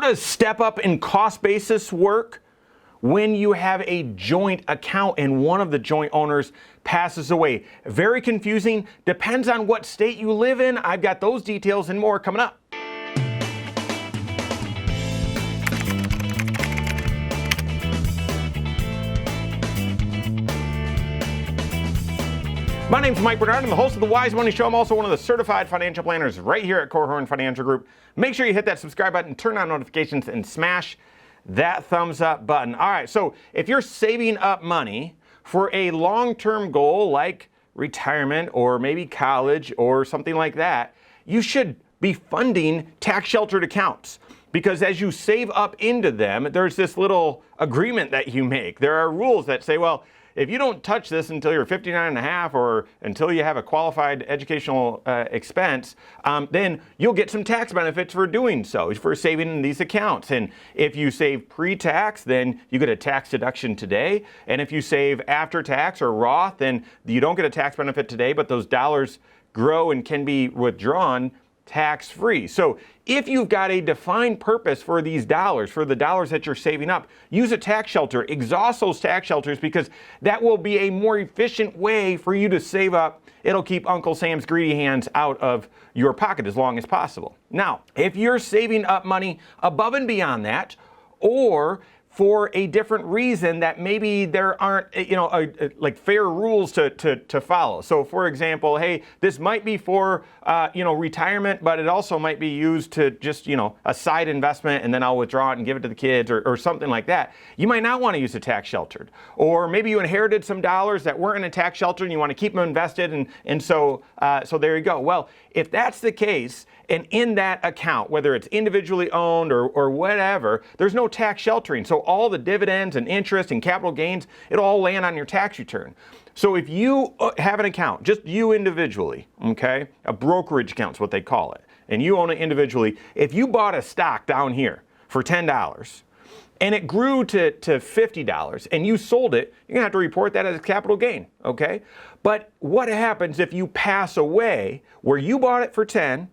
does step up in cost basis work? When you have a joint account and one of the joint owners passes away. Very confusing. Depends on what state you live in. I've got those details and more coming up. My name's Mike Bernard. I'm the host of the Wise Money Show. I'm also one of the certified financial planners right here at Korhorn Financial Group. Make sure you hit that subscribe button, turn on notifications, and smash that thumbs up button. All right, so if you're saving up money for a long-term goal like retirement or maybe college or something like that, you should be funding tax-sheltered accounts. Because as you save up into them, there's this little agreement that you make. There are rules that say, well, if you don't touch this until you're 59 and a half or until you have a qualified educational expense, then you'll get some tax benefits for doing so, for saving in these accounts. And if you save pre-tax, then you get a tax deduction today. And if you save after tax or Roth, then you don't get a tax benefit today, but those dollars grow and can be withdrawn tax-free. So if you've got a defined purpose for these dollars, for the dollars that you're saving up, use a tax shelter, exhaust those tax shelters, because that will be a more efficient way for you to save up. It'll keep Uncle Sam's greedy hands out of your pocket as long as possible. Now, if you're saving up money above and beyond that, or for a different reason that maybe there aren't, like fair rules to follow. So for example, hey, this might be for, retirement, but it also might be used to just, a side investment and then I'll withdraw it and give it to the kids or something like that. You might not want to use a tax sheltered. Or maybe you inherited some dollars that weren't in a tax shelter and you want to keep them invested. And so there you go. Well, if that's the case, and in that account, whether it's individually owned or whatever, there's no tax sheltering. So all the dividends and interest and capital gains, it'll all land on your tax return. So if you have an account, just you individually, okay, a brokerage account is what they call it, and you own it individually, if you bought a stock down here for $10 and it grew to $50 and you sold it, you're gonna have to report that as a capital gain, okay? But what happens if you pass away where you bought it for 10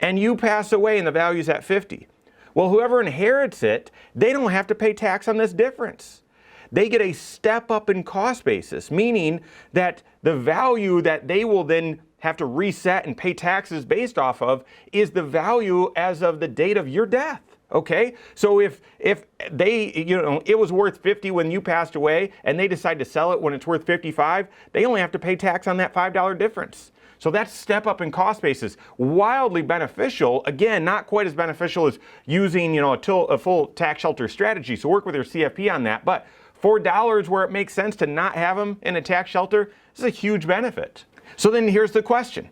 and you pass away and the value's at 50? Well, whoever inherits it, they don't have to pay tax on this difference. They get a step up in cost basis, meaning that the value that they will then have to reset and pay taxes based off of is the value as of the date of your death. Okay, so if they, it was worth 50 when you passed away and they decide to sell it when it's worth 55, they only have to pay tax on that $5 difference. So that's step up in cost basis. Wildly beneficial. Again, not quite as beneficial as using, a full tax shelter strategy. So work with your CFP on that. But $4 where it makes sense to not have them in a tax shelter is a huge benefit. So then here's the question.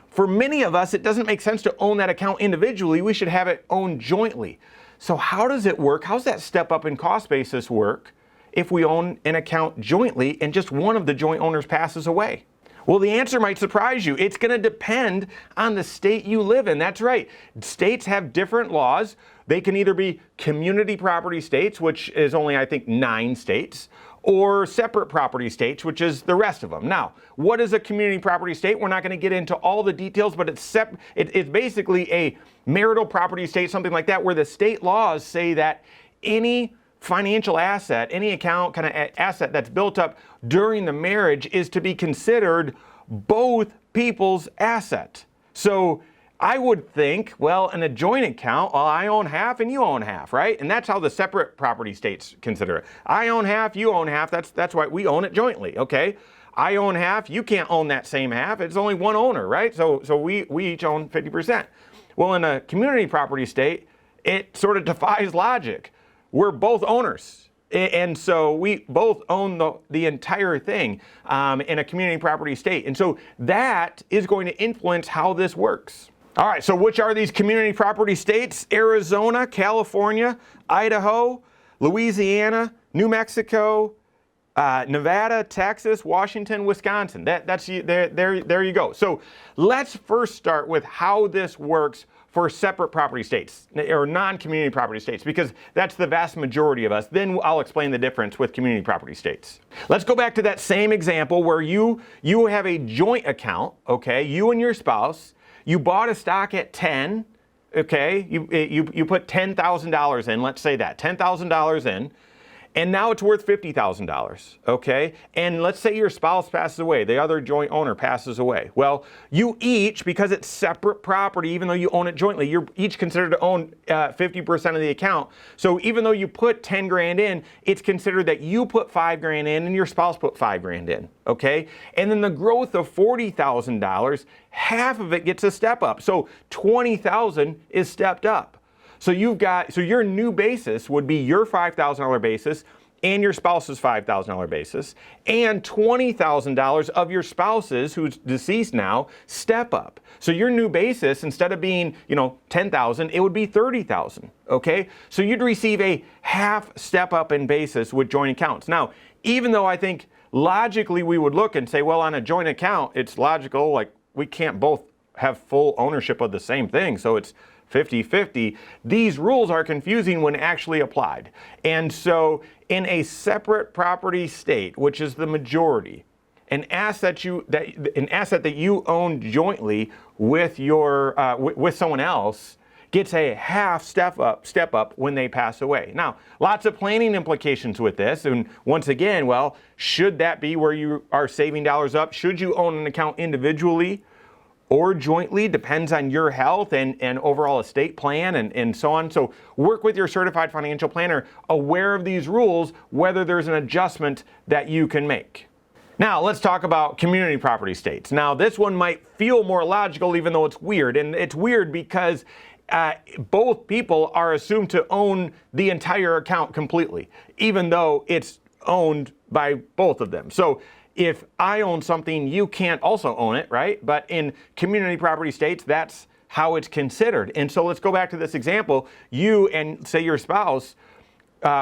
For many of us, it doesn't make sense to own that account individually. We should have it owned jointly. So how does it work? How's that step up in cost basis work if we own an account jointly and just one of the joint owners passes away? Well, the answer might surprise you. It's going to depend on the state you live in. That's right. States have different laws. They can either be community property states, which is only, I think, 9 states, or separate property states, which is the rest of them. Now, what is a community property state? We're not going to get into all the details, but it's basically a marital property state, something like that, where the state laws say that any financial asset, any account kind of asset that's built up during the marriage is to be considered both people's asset. So I would think, well, in a joint account, well, I own half and you own half, right? And that's how the separate property states consider it. I own half, you own half. That's why we own it jointly, okay? I own half, you can't own that same half. It's only one owner, right? So we each own 50%. Well, in a community property state, it sort of defies logic. We're both owners, and so we both own the entire thing in a community property state. And so that is going to influence how this works. All right, so which are these community property states? Arizona, California, Idaho, Louisiana, New Mexico, Nevada, Texas, Washington, Wisconsin. There you go. So let's first start with how this works for separate property states or non-community property states, because that's the vast majority of us. Then I'll explain the difference with community property states. Let's go back to that same example where you have a joint account, okay? You and your spouse, you bought a stock at 10 okay, you put $10,000 in, let's say that, $10,000 in, and now it's worth $50,000, okay? And let's say your spouse passes away, the other joint owner passes away. Well, you each, because it's separate property, even though you own it jointly, you're each considered to own 50% of the account. So even though you put 10 grand in, it's considered that you put 5 grand in and your spouse put 5 grand in, okay? And then the growth of $40,000, half of it gets a step up. So $20,000 is stepped up. So your new basis would be your $5,000 basis and your spouse's $5,000 basis, and $20,000 of your spouse's, who's deceased now, step up. So your new basis, instead of being, $10,000, it would be $30,000, okay? So you'd receive a half step up in basis with joint accounts. Now, even though I think logically we would look and say, well, on a joint account, it's logical, like we can't both have full ownership of the same thing, so it's 50-50, these rules are confusing when actually applied. And so in a separate property state, which is the majority, an asset that you own jointly with with someone else gets a half step up when they pass away. Now, lots of planning implications with this. And once again, well, should that be where you are saving dollars up? Should you own an account individually or jointly? Depends on your health and overall estate plan and so on. So work with your certified financial planner, aware of these rules, whether there's an adjustment that you can make. Now let's talk about community property states. Now this one might feel more logical even though it's weird. And it's weird because both people are assumed to own the entire account completely, even though it's owned by both of them. So if I own something, you can't also own it, right? But in community property states, that's how it's considered. And so let's go back to this example. You and say your spouse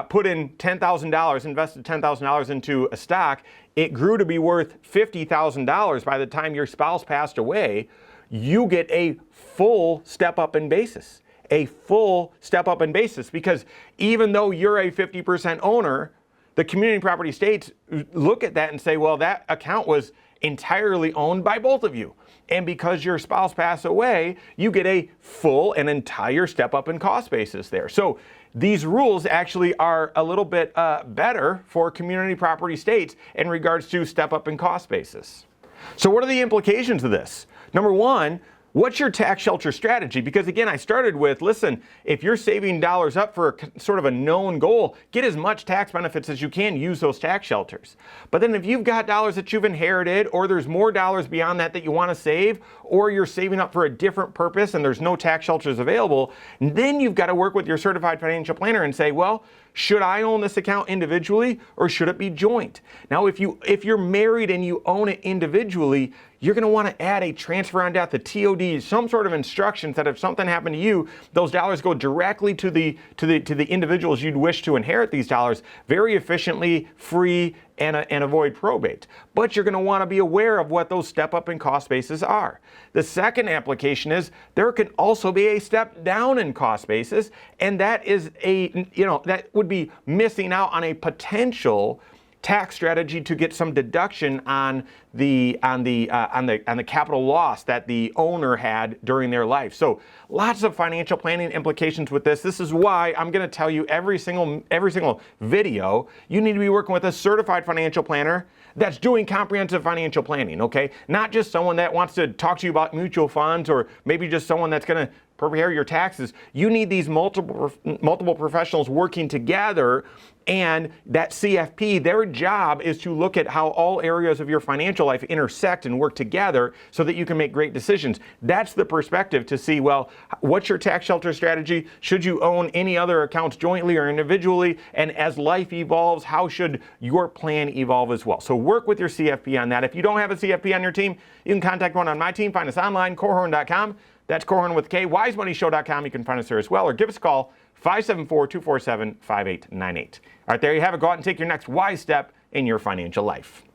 put in $10,000, invested $10,000 into a stock. It grew to be worth $50,000 by the time your spouse passed away. You get a full step up in basis, because even though you're a 50% owner, the community property states look at that and say, well, that account was entirely owned by both of you. And because your spouse passed away, you get a full and entire step up in cost basis there. So these rules actually are a little bit better for community property states in regards to step up in cost basis. So what are the implications of this? Number one, what's your tax shelter strategy? Because again, I started with, listen, if you're saving dollars up for sort of a known goal, get as much tax benefits as you can, use those tax shelters. But then if you've got dollars that you've inherited, or there's more dollars beyond that you want to save, or you're saving up for a different purpose and there's no tax shelters available, then you've got to work with your certified financial planner and say, well, should I own this account individually or should it be joint? Now, if you're married and you own it individually, you're going to want to add a transfer on death, a TOD, some sort of instructions that if something happened to you, those dollars go directly to the individuals you'd wish to inherit these dollars very efficiently, free, and avoid probate. But you're going to want to be aware of what those step up in cost basis are. The second application is there can also be a step down in cost basis, and that is that would be missing out on a potential tax strategy to get some deduction on the capital loss that the owner had during their life. So lots of financial planning implications with this. This is why I'm going to tell you every single video, you need to be working with a certified financial planner that's doing comprehensive financial planning, okay? Not just someone that wants to talk to you about mutual funds, or maybe just someone that's going to prepare your taxes. You need these multiple professionals working together, and that CFP, their job is to look at how all areas of your financial life intersect and work together so that you can make great decisions. That's the perspective to see, well, what's your tax shelter strategy? Should you own any other accounts jointly or individually? And as life evolves, how should your plan evolve as well? So work with your CFP on that. If you don't have a CFP on your team, you can contact one on my team. Find us online, Korhorn.com. That's Korhorn with K, wisemoneyshow.com. You can find us there as well, or give us a call, 574-247-5898. All right, there you have it. Go out and take your next wise step in your financial life.